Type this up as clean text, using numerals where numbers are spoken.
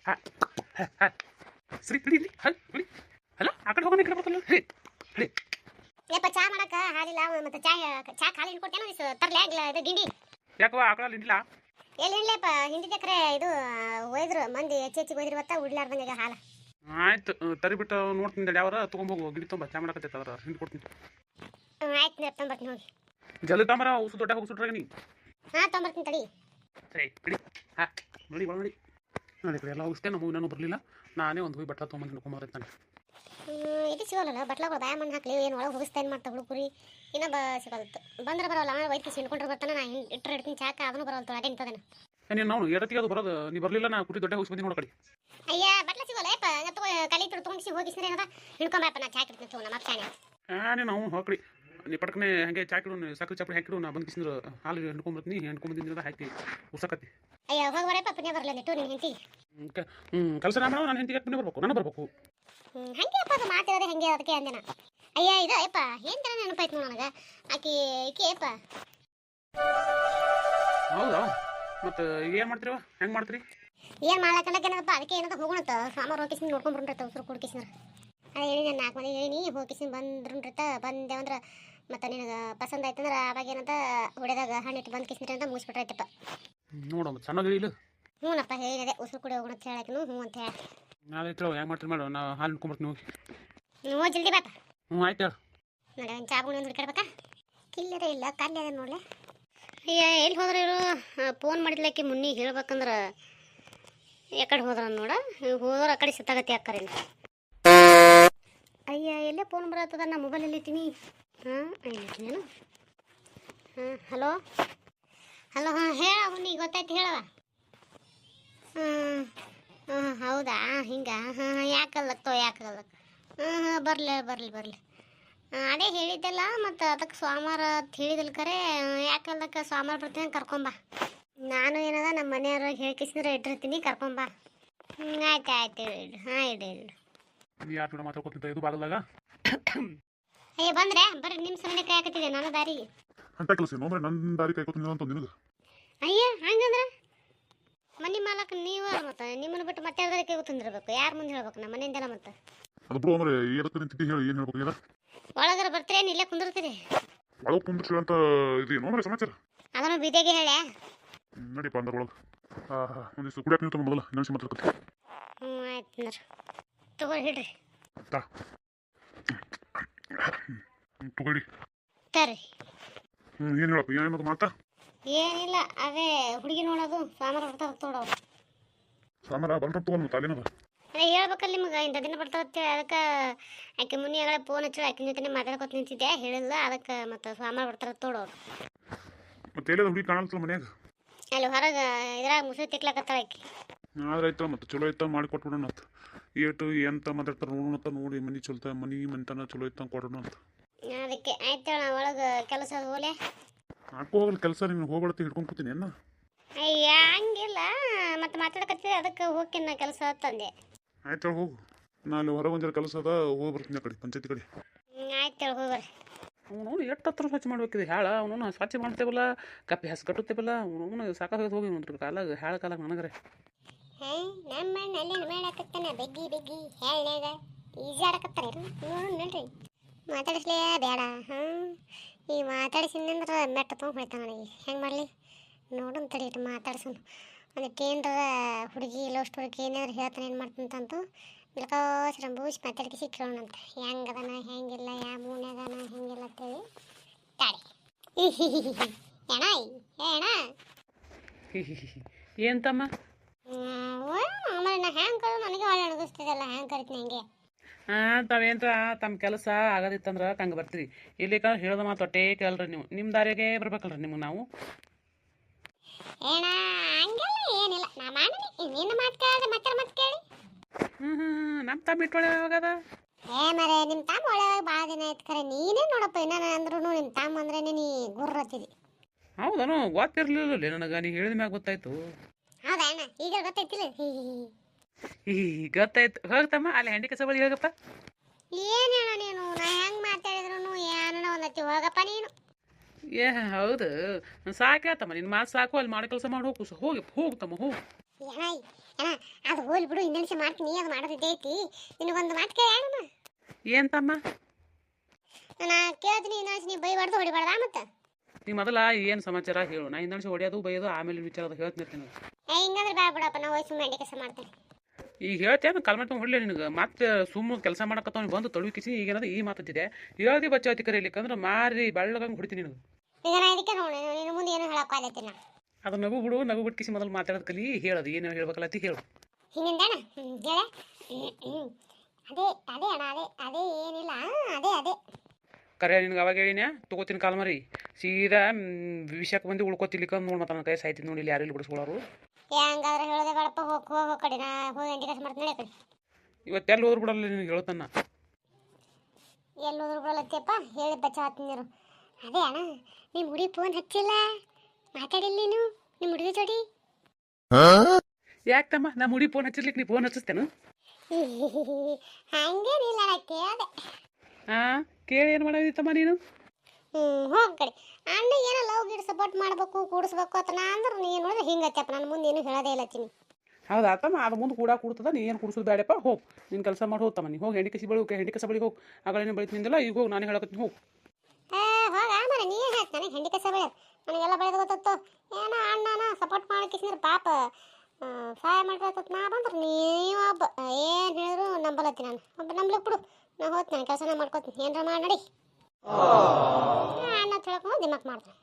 ಹಾ ಹಾ ಸರಿ ಹಿಡಿ ಹಿಡಿ ಹಿಡಿ ಅಲ್ಲ ಆ ಕಡೆ ಹೋಗೋಣ ಈ ಕಡೆ ಬರ್ತಲ್ಲ ಹಿಡಿ ಹಿಡಿ ಯಪ್ಪ ಚಾ ಮಾಡಕ ಹಾಲಿಲ್ಲ ಮತ್ತೆ ಚಾ ಖಾಲಿ ಇಟ್ಕೊಟ್ಟೇನೋ ತರ್ಲೆ ಆಗ್ಲ ಇದು ಗಿಂಡಿ ಯಾಕವ ಆ ಕಡೆ ಹಿಂಡಿಲ್ಲ ಎಲ್ಲಿ ಹಿಂಡ್ಲೇಪ್ಪ ಹಿಂದಿದ್ದಕ್ರೆ ಇದು ಒಯ್ದ್ರು ಮಂದಿ ಹೆಚ್ಚೆಚ್ಚಿಗೆ ಒಯ್ದ್ರು ಇವತ್ತ ಉಡ್ಲಾರ್ದಂಗ ಹಾಲು ಆಯ್ತು ತರಿಬಿಟ್ಟು ನೋಡ್ತೀನಿ ಯಾವ್ರ ತೊಗೊಂಬೋಗು ಗಿಡಿ ತುಂಬ ಚಾ ಮಾಡಕತ್ತೈತೆ ಅವ್ರ ಹಿಂಡಿ ಕೊಡ್ತೀನಿ ಆಯ್ತು ನೀರು ತೊಂಬರ್ತೀನಿ ಹೋಗಿ ಜಲ್ದಿ ತಾಂಬರ ಉಸು ದೊಡ್ಡ ಹೋಗಿ ಸುಟ್ರಾಗ ನೀ ಹಾಂ ತೊಂಬರ್ತೀನಿ ತಡಿ ಸರಿ ಹಿಡಿ ಹಾಂ ನೋಡಿ ಒಳ ನೋಡಿ ನೋಡಿ ಕಡೆ ಎಲ್ಲ ಹೋಗಿಸ್ತೇ ನಮ್ಮ ನಾನು ಬರಲಿಲ್ಲ ನಾನೇ ಒಂದು ಹೋಗಿ ಬಟ್ಲ ತೊಗೊಂಬಂದು ನೋಡ್ಕೊಂಬರೈತೆ ನಾನು ಇದು ಸಿಗೋಲ್ಲ ಬಟ್ಲಾಗಳು ಬಾಯ ಮಣ್ಣು ಹಾಕ್ಲಿ ಏನು ಒಳಗೆ ಹೋಗಿಸ್ತಾ ಏನು ಮಾಡ್ತಾ ಹುಡುಕುರಿ ಇನ್ನೊಬ್ಬ ಸಿಗೋಲ್ತು ಬಂದ್ರೆ ಬರೋಲ್ಲ ವೈದ್ಯ ಹಿಂಡ್ಕೊಂಡ್ರೆ ಬರ್ತಾನೆ ನಾ ಇಟ್ಟರೆ ಇಡ್ತೀನಿ ಚಾಕ ಅದನ್ನು ಬರೋಲ್ತು ಅಟೆ ನಿಂತದೇನೆ ನೀನು ನಾವು ಎರತ್ತಿಗೆ ಅದು ಬರೋದು ನೀ ಬರಲಿಲ್ಲ ನಾ ಕುಟಿ ದೊಡ್ಡ ಹೋಗಿ ಬಂದು ನೋಡ ಕಡೆ ಅಯ್ಯ ಬಟ್ಲ ಸಿಗೋಲ್ಲ ಯಪ್ಪ ತಗೋ ಕಲಿ ತೊಗೊಂಡಿಸಿ ಹೋಗಿಸ್ರೆ ಏನದ ಹಿಡ್ಕೊಂಬಪ್ಪ ನಾ ಚಾಕ್ ಇಡ್ತೀನಿ ತಗೋ ನಮ್ಮ ಅಪ್ಪಾನೆ ನೀನು ನಾವು ಹಾಕಿ ನೀ ಪಟ್ಕನೆ ಹಾಗೆ ಚಾಕಿಡು ಸಕ್ಕರೆ ಚಾಪಡಿ ಹಾಕಿಡು ನಾ ಬಂದು ಕಿಸಿದ್ರೆ ಹಾಲು ಹೆಣ್ಕೊಂಬರ್ತೀನಿ ಹೆಣ್ಕೊಂಬಂದಿನ ಹಾಕಿ ಉಸಕತ್ತಿ ಅಯ್ಯ ಹೋಗಿ ಬರಪ್ಪ ಪುಣ್ಯ ಬರಲ್ಲ ನೆಟ್ಟು ನಿನ್ನ ಹೆಂಡತಿ ಕೆಲಸ ಮಾಡೋ ನಾನು ಹೆಂಡತಿಗೆ ಪುಣ್ಯ ಬರ್ಬೇಕು ನಾನು ಬರ್ಬೇಕು ಹಂಗೆ ಅಪ್ಪ ಅದು ಮಾತಾಡೋದೆ ಹಂಗೆ ಅದಕ್ಕೆ ಅಂದೆ ನಾ ಅಯ್ಯ ಇದು ಯಪ್ಪ ಏನು ತರ ನೆನಪಾಯ್ತು ನನಗೆ ಆಕಿ ಅಪ್ಪ ಹೌದಾ ಮತ್ತು ಏನು ಮಾಡ್ತೀರವ ಹೆಂಗೆ ಮಾಡ್ತೀರಿ ಏನು ಮಾಡ್ಲಾಕಲ್ಲಕ್ಕೇನಪ್ಪ ಅದಕ್ಕೆ ಏನದ ಹೋಗೋಣತ್ತ ಸಾಮಾರು ಹೋಗಿಸಿ ನೋಡ್ಕೊಂಡ್ಬಿಟ್ರತ್ತ ಉಸಿರು ಕುಡ್ಕಿಸಿದ್ರ ಅದೇ ಹೇಳಿ ನಾನು 4 ಮಂದಿ ಹೇಳಿ ಹೋಗಿಸಿ ಬಂದ್ರಂತ ಬಂದೆ ಅಂದ್ರೆ ಮತ್ತು ನಿನಗೆ ಪಸಂದ್ ಆಯ್ತಂದ್ರೆ ಆವಾಗ ಏನಂತ ಹೊಡೆದಾಗ ಹಣ್ಣಿಟ್ಟು ಬಂದು ಕಿಸ್ನಿರಿ ಅಂತ ಮುಗಿಸ್ಬಿಟ್ರೈತಪ್ಪ ನೋಡಮ್ಮ ಚೆನ್ನಾಗಿ ಇಲ್ಲ ಹ್ಞೂನಪ್ಪ ಹೇಳಿದೆ ಉಸಿರು ಕುಡಿ ಹೋಗೋಣ ಅಂತ ಹೇಳಕ್ಕೆ ಹ್ಞೂ ಅಂತ ಹೇಳಿ ನಾಳೆ ಹೆಂಗೆ ಮಾಡ್ತೀರಿ ಮಾಡು ನಾ ಹಾಲು ಇಟ್ಕೊಂಬರ್ತೀನಿ ಹೋಗಿ ನೀವು ಜಲ್ದಿ ಬಾಪ ಆಯ್ತು ಹೇಳು ನೋಡಿ ಒಂದು ಚಾಬುಣಿ ಒಂದು ಹಿಡ್ಕೊಳ್ಬೇಕಾ ಕಿಲ್ಲರೇ ಇಲ್ಲ ಕಲ್ಲಿ ಅದ ನೋಡ್ಲೆ ಅಯ್ಯ ಎಲ್ಲಿ ಹೋದ್ರೆ ಇವರು ಫೋನ್ ಮಾಡಿದ್ಲಕ್ಕೆ ಮುನ್ನಿಗೆ ಹೇಳ್ಬೇಕಂದ್ರೆ ಯಾಕಡೆ ಹೋದ್ರ ನೋಡ ಹೋದ್ರೆ ಆ ಕಡೆ ಸುತ್ತಾಗತ್ತೆ ಅಕ್ಕರೇನು ಅಯ್ಯ ಎಲ್ಲೇ ಫೋನ್ ಬರತ್ತದ ನಾ ಮೊಬೈಲಲ್ಲಿ ಇರ್ತೀನಿ ಹಾಂ ಇಲ್ಲಿರ್ತೀನೇನು ಹಾಂ ಹಲೋ ಹೇಳ ಮುನ್ನಿ ಗೊತ್ತಾಯ್ತು ಹೇಳವ ಹೌದಾ ಹಿಂಗೆ ಯಾಕಲ್ಲತ್ತೋ ಬರಲಿ ಅದೇ ಹೇಳಿದ್ದೆಲ್ಲ ಮತ್ತು ಅದಕ್ಕೆ ಸೋಮವಾರ ಅಂತ ಹೇಳಿದಲ್ಲ ಕರೆ ಯಾಕಲ್ಲಕ್ಕೆ ಸೋಮವಾರ ಬರ್ತೀನಿ ಕರ್ಕೊಂಬ ನಾನು ಏನದ ನಮ್ಮ ಮನೆಯವ್ರಿಗೆ ಹೇಳ್ಕಿಸಿದ್ರೆ ಇಟ್ಟಿರ್ತೀನಿ ಕರ್ಕೊಂಬ ಆಯ್ತು ಇಡು ಹಾಂ ಇಡು ಯಾರು ಕೂಡ ಮಾತಾಡ್ಕೊತಿದ್ದ ಇದು ಬಾಗಲ್ದಾಗ ಅಯ್ಯ ಬರ್ರಿ ನಿಮ್ಮ ಸಮಯ ಕೈ ಹಾಕತ್ತಿದೆ ನಾನು ದಾರಿಗೆ ಅಂತ ಕೆಲಸ ನೋಡ್ರೆ ನನ್ನ ದಾರಿ ಕೈಕೋತೀನಿ ಅಂತ ನಿನಗೆ ಅಯ್ಯ ಹಂಗಂದ್ರೆ ಮನೆ ಮಾಲಕ ನೀವು ಮತ್ತೆ ನಿಮ್ಮನ್ನು ಬಿಟ್ಟು ಮತ್ತೆ ಯಾವ್ದಾರು ಕೈ ತಂದಿರ್ಬೇಕು ಯಾರು ಮುಂದೆ ಹೇಳ್ಬೇಕು ನಮ್ಮ ಮನೆಯಿಂದಲ್ಲ ಮತ್ತೆ ಅದು ಬ್ರೋ ಅಂದ್ರೆ ಏನಕ್ಕೆ ನಿಂತಿದ್ದಿ ಹೇಳಿ ಏನು ಹೇಳ್ಬೇಕು ಈಗ ಒಳಗರ ಬರ್ತೀರೇನು ಇಲ್ಲೇ ಕುಂದಿರ್ತೀರಿ ಒಳಗೆ ಕುಂದಿರ್ತೀವಿ ಅಂತ ಇದು ನೋಡ್ರಿ ಸಮಾಚಾರ ಅದನ್ನು ಬೀದಿಗೆ ಹೇಳ ನಡಿಯಪ್ಪ ಅಂದ್ರೆ ಒಳಗೆ ಒಂದಿಷ್ಟು ಕುಡಿಯಕ್ಕೆ ನಿಂತ ಮೊದಲ ಇನ್ನೊಂದು ಮಾತಾಡ್ಕೊತೀವಿ ಆಯ್ತು ಅಂದ್ರೆ ತಗೊಳ್ಳಿ ಹಿಡ್ರಿ ತಗೊಳ್ಳಿ ತರ್ರಿ ಏನು ಹೇಳಪ್ಪ ಏನದು ಮಾತಾ ಏನಿಲ್ಲ ಅದೇ ಹುಡುಗಿ ನೋಡೋದು ಸೋಮವಾರ ಬರ್ತಾವ ತೋಡೋರು ಸಾಮಾರ ಬಂದ್ರೆ ತಗೊಂಡು ತಾಲೇನದ ಅದೇ ಹೇಳ್ಬೇಕಲ್ಲ ನಿಮ್ಗೆ ಇಂಥ ದಿನ ಬರ್ತಾವತ್ತೆ ಅದಕ್ಕೆ ಆಕೆ ಮುನಿಯಾಗಳ ಫೋನ್ ಹಚ್ಚಿ ಆಕಿನ ಜೊತೆ ಮಾತಾಡ್ಕೊತ ನಿಂತಿದ್ದೆ ಹೇಳಿಲ್ಲ ಅದಕ್ಕೆ ಮತ್ತು ಸೋಮವಾರ ಬರ್ತಾರೆ ತೋಡೋರು ಮತ್ತೆ ಎಲ್ಲದ ಹುಡುಗಿ ಕಾಣಲ್ತಲ್ಲ ಮನ್ಯಾಗ ಅಲ್ಲಿ ಹೊರಗೆ ಇದ್ರಾಗ ಮುಸುಳಿ ತಿಕ್ಲಕತ್ತಾಳ ಆಕಿ ಆದ್ರೆ ಆಯ್ತಾ ಮತ್ತೆ ಚಲೋ ಐತ ಮಾಡಿ ಕೊಟ್ಬಿಡೋಣ ಅಂತ ಏಟು ಎಂತ ಮಾತಾಡ್ತಾರೆ ನೋಡೋಣ ಅಂತ ನೋಡಿ ಮನೆ ಚಲೋ ಮನಿತನ ಚಲೋ ಐತ ಕೊಡೋಣ ಅಂತ ಅದಕ್ಕೆ ಆಯ್ತು ಒಳಗೆ ಕೆಲಸ ಹೋಲೆ ಹಾಕೋ ಹೋಗಲ್ಲ ಕೆಲಸ ನೀನು ಹೋಗ್ಬಿಡ್ತಿ ಹಿಡ್ಕೊಂಡು ಕೂತೀನಿ ಏನ ಅಯ್ಯ ಹಂಗಿಲ್ಲ ಮತ್ತೆ ಮಾತಾಡಕತ್ತಿದ್ದೆ ಅದಕ್ಕೆ ಹೋಗ್ತೀನಿ ನಾ ಕೆಲಸ ತಂದೆ ಆಯ್ತು ಹೋಗು ನಾನು ಹೊರಗೆ ಒಂದಿರ ಕೆಲಸ ಅದ ಹೋಗಿ ಬರ್ತೀನಿ ಆ ಕಡೆ ಪಂಚಾಯತಿ ಕಡೆ ಆಯ್ತು ಹೋಗ್ಬರ್ರಿ ಅವನು ಎಷ್ಟು ಹತ್ರ ಸ್ವಚ್ಛ ಮಾಡ್ಬೇಕಿದೆ ಹೇಳ ಅವನು ಸ್ವಚ್ಛ ಮಾಡ್ತೇವಲ್ಲ ಕಪ್ಪಿ ಹಸಿ ಕಟ್ಟುತ್ತೇವಲ್ಲ ಅವನು ಸಾಕಾಗೋದು ಹೋಗಿ ಒಂದು ಕಾಲಾಗ ಹೇಳ ಕಾಲಾಗ ನನಗರೆ ನಮ್ಮ ಮಣ್ಣಲ್ಲಿ ಮಾಡಾಕತ್ತಾನ ಬೆಗ್ಗಿ ಹೇಳ್ಯಾಗ ಈಜಿ ಆಡಕತ್ತಾರ ನೋಡ್ರಿ ಮಾತಾಡಿಸ್ಲೇ ಬೇಡ ಈ ಮಾತಾಡಿಸಿದ್ರೆ ಮೆಟ್ಟ ತೊಗೊಂಡು ಹೋಯ್ತಾನ ನನಗೆ ಹೆಂಗೆ ಮಾಡಲಿ ನೋಡೋಣ ತಡಿ ಮಾತಾಡ್ಸೋನು ಒಂದು ಟೇನ್ರ ಹುಡುಗಿ ಲವ್ ಸ್ಟೋರಿ ಏನಾದ್ರು ಹೇಳ್ತಾನೆ ಏನು ಮಾಡ್ತಂತಂತು ಬಿಲ್ಕೋಸ್ರ ಬೂಸಿ ಮಾತಾಡ್ಕಿಸಿ ಕೇಳೋಣಂತ ಹೆಂಗದಾನ ಹೆಂಗಿಲ್ಲ ಯಾವ ಮೂನ್ಯಾಗನ ಹೆಂಗಿಲ್ಲ ಅಂತೇಳಿ ತಾಡಿ ಏಣ ಏಣ ಏನ್ತಮ್ಮ ಆಮೇಲೆ ನಾ ಹ್ಯಾಂಗೆ ಕರೆದು ನನಗೆ ಒಳ್ಳೆ ಅಣಗಿಸ್ತದಲ್ಲ ಹ್ಯಾಂಗೆ ಕರಿತೀನಿ ಹಂಗೆ ತಾವೇಂದ್ರ ತಮ್ಮ ಕೆಲಸ ಆಗೋದಿತ್ತಂದ್ರೆ ಹಂಗೆ ಬರ್ತೀರಿ ಇಲ್ಲಿ ಹೇಳ್ದ ಮಾತು ಒಟ್ಟೇ ಕೇಳಲ್ರಿ ನೀವು ನಿಮ್ಮ ದಾರಿಗೆ ಬರ್ಬೇಕಲ್ರಿ ನಿಮ್ಗೆ ನಾವು ಏನ ಹಂಗೆಲ್ಲ ಏನಿಲ್ಲ ನಾ ಮಾಡಿನಿ ನಿನ್ನ ಮಾತು ಕೇಳಿದ್ರೆ ಮತ್ತೆ ಮಾತು ಕೇಳಿ ನಮ್ಮ ತಮ್ಮ ಇಟ್ಟೊಳೆ ಯಾವಾಗದ ಮರೆ ನಿಮ್ಮ ತಮ್ಮ ಒಳಗೆ ಭಾಳ ದಿನ ಆಯ್ತು ಖರೆ ನೀನೇ ನೋಡಪ್ಪ ಏನಾನ ಅಂದ್ರೂ ನಿಮ್ಮ ತಮ್ಮ ಅಂದ್ರೆ ನೀ ಗುರ್ರತ್ತಿದಿ ಹೌದನು ಗೊತ್ತಿರ್ಲಿಲ್ಲ ನನಗೆ ನೀ ಹೇಳಿದ ಮ್ಯಾಗ ಗೊತ್ತಾಯ್ತು ಹೌದಾ ಅಣ್ಣ ಈಗ ಗೊತ್ತಾಯ್ತಿಲ್ಲ ಗೊತ್ತಾಯ್ತು ಹೋಗ್ತಮ್ಮ ಅಲ್ಲಿ ಹಂಡಿ ಕಸ ಬಳಿ ಹೋಗಪ್ಪ ಏನು ಹೇಳ ನೀನು ನಾ ಹೆಂಗೆ ಮಾತಾಡಿದ್ರು ಏನೋ ಒಂದತ್ತಿ ಹೋಗಪ್ಪ ನೀನು ಹೌದು ಸಾಕಾತಮ್ಮ ನಿನ್ನ ಮಾತು ಸಾಕು ಅಲ್ಲಿ ಮಾಡೋ ಕೆಲಸ ಮಾಡಿ ಹೋಗು ಹೋಗಿ ಹೋಗ್ತಮ್ಮ ಹೋಗು ಅಣ್ಣ ಅದು ಅದು ಹೋಲಿ ಬಿಡು, ಇನ್ನೊಂದ್ಸ ಮಾಡ್ತೀನಿ, ಅದು ಮಾಡೋದಿದ್ದೈತಿ. ನಿನಗೊಂದು ಮಾತು ಕೇಳೋಣ. ಏನು ತಮ್ಮ? ನಾ ಕೇಳ್ತೀನಿ, ಇನ್ನೊಂದ್ಸ ನೀ ಬೈಬಾರ್ದು ಹೊಡಿಬಾರ್ದ ಮತ್ತೆ. ನೀ ಮೊದಲ ಏನು ಸಮಾಚಾರ ಹೇಳು. ನಾ ಇನ್ನೊಂದು ಹೊಡೆಯೋದು ಬೈಯೋದು ಆಮೇಲೆ ವಿಚಾರದ ಹೇಳ್ತೀನಿ. ಹಿಂಗಂದ್ರೆ ಬೇಡ ಬಿಡಪ್ಪ, ನಾ ಹೋಗಿ ಸುಮ್ಮನೆ ಕೆಲಸ ಮಾಡ್ತೇನೆ. ಈಗ ಹೇಳ್ತೇನೆ ಕಾಲ್ ಮಾಡ್ಕೊಂಡು ಹೊಡ್ಲಿ ನಿನಗೆ. ಮತ್ತೆ ಸುಮ್ಮ ಕೆಲಸ ಮಾಡಕತ್ತವ್ ಬಂದು ತೊಳುಕಿಸಿ ಈಗೇನಾದ್ರು ಈ ಮಾತಂತಿದೆ ಹೇಳ್ದಿ ಬಚ್ಚಾವತಿ ಕರೀಲಿಕ್ಕಂದ್ರೆ ಮಾರಿ ಬೆಳ್ಳಗಂಗೆ ಹೊಡಿತೀನಿ ನಿನಗೆ. ಈಗ ನಾ ಇದಕ್ಕೆ ನೋಡಿ ನಿನ್ನ ಮುಂದೆ ಏನು ಹೇಳೋಕ್ಕಾಗತ್ತೆ. ನಾ ಅದು ನಗು ಬಿಡು, ನಗು ಬಿಟ್ಟು ಕಿಸಿ ಮೊದಲು ಮಾತಾಡೋದು ಕಲಿ. ಹೇಳೋದು ಏನು ಹೇಳ್ಬೇಕಲ್ಲ ಹೇಳು. ಹಿಂದಿಂದಣ್ಣ ಹೇಳ. ಅದೇ ಅದೇ ಅಣ್ಣ, ಅದೇ ಏನಿಲ್ಲ, ಅದೇ ಕರೆ ನಿನ್ಗೆ ಅವಾಗ ಹೇಳಿನ ತೊಗೋತೀನಿ ಕಾಲ್ ಮರಿ. ಸೀದಾ ವಿಷಯಕ್ಕೆ ಬಂದು ಉಳ್ಕೊತಿಲಿಕ್ಕ ನೋಡಿ ಮತ್ತೆ ನನ್ನ ಕೈ ಸಾಯ್ತೀನಿ ನೋಡಿ. ಇಲ್ಲಿ ಯಾರು ಇಲ್ಲಿ ಬಿಡಿಸ್ಕೊಳ್ಳೋರು. ಹಂಗಾದ್ರೆ ಹೇಳೋದೇ ಬೇಡಪ್ಪ, ಹೋಗೋ ಕಡೆ. ನಾ ಹೋಗಿ ಗಂಟೆ ಕೆಲಸ ಮಾಡ್ತೀನಿ ಕಡೆ. ಇವತ್ತೆಲ್ಲಿ ಹೋದ್ರು ಬಿಡಲ್ಲ ನಿನಗೆ ಹೇಳ್ತಾನ. ಎಲ್ಲಿ ಹೋದ್ರು ಬಿಡಲ್ಲತ್ತಪ್ಪ, ಹೇಳಿ ಬಚ್ಚಾತೀನಿ ನೀರು. ಅದೇ ಅಣ್ಣ, ನಿಮ್ಮ ಹುಡುಗಿ ಫೋನ್ ಹಚ್ಚಿಲ್ಲ, ಮಾತಾಡಿಲ್ಲ ನೀನು ನಿಮ್ಮ ಹುಡುಗಿ ಜೋಡಿ? ಯಾಕೆ ತಮ್ಮ ನಮ್ಮ ಹುಡುಗಿ ಫೋನ್ ಹಚ್ಚಿರ್ಲಿಕ್ಕೆ ನೀ ಫೋನ್ ಹಚ್ಚಿಸ್ತೇನು? ಹಂಗೇನಿಲ್ಲ, ನಾ ಕೇಳಿದೆ. ಹಾಂ ಕೇಳಿ ಏನು ಮಾಡೋದಿತ್ತಮ್ಮ ನೀನು? ಹೋಗಿ ಕಡೆ. ಅಣ್ಣ ಏನೋ ಲವ್ ಗಿಡ್ ಸಪೋರ್ಟ್ ಮಾಡ್ಬೇಕು, ಕೂಡಿಸ್ಬೇಕು ಅಂತ ನಾ ಅಂದ್ರೆ ನೀನು ನೋಡಿದ್ರೆ ಹಿಂಗೆ ಹಚ್ಚಪ್ಪ. ನಾನು ಮುಂದೆ ಏನು ಹೇಳೋದೇ ಇಲ್ಲ ಚಿನಿ. ಹೌದಾ ತಮ್ಮ, ಅದು ಮುಂದೆ ಕೂಡ ಕೂಡ್ತದ. ನೀ ಏನು ಕುಡಿಸೋದು ಬೇಡಪ್ಪ. ಹೋಗಿ ನಿನ್ನ ಕೆಲಸ ಮಾಡಿ ಹೋಗ್ತಮ್ಮ. ನೀ ಹೋಗಿ ಹೆಂಡಿ ಕಸಿ ಹೆಂಡಿ ಕಸ ಬಳಿಗೆ ಹೋಗಿ. ಆಗಳೇನು ಬೆಳಿತೀನಿಂದಲ್ಲ, ಈಗ ಹೋಗಿ ನಾನು ಹೇಳಕತ್ತೀನಿ. ಹೋಗಿ ಹೋಗ ಮರ, ನೀ ಹೇಳ್ತ ನನಗೆ ಹೆಂಡಿ ಕಸ ಬೆಳೆಯೋದು ನನಗೆಲ್ಲ ಬೆಳೆದು ಗೊತ್ತತ್ತು. ಏನೋ ಅಣ್ಣನ ಸಪೋರ್ಟ್ ಮಾಡೋಕ್ಕಿಸಿದ್ರೆ ಪಾಪ ಸಹಾಯ ಮಾಡಿರತ್ತ. ನಾ ಬಂದ್ರೆ ನೀವೊಬ್ಬ ಏನು ಹೇಳಿದ್ರು ನಂಬಲತ್ತಿ. ನಾನು ಒಬ್ಬ ನಂಬ್ಲಿಕ್ಕೆ ಬಿಡು. ನಾ ಹೋಗ್ತೀನಿ, ಕೆಲಸನ ಮಾಡ್ಕೋತೀನಿ. ಏನಾರ ಮಾಡಿ ನಡಿ. ಅಣ್ಣ ತಿಳ್ಕೊಂಡು ದಿಮಾಕ್ ಮಾಡ್ತೀನಿ.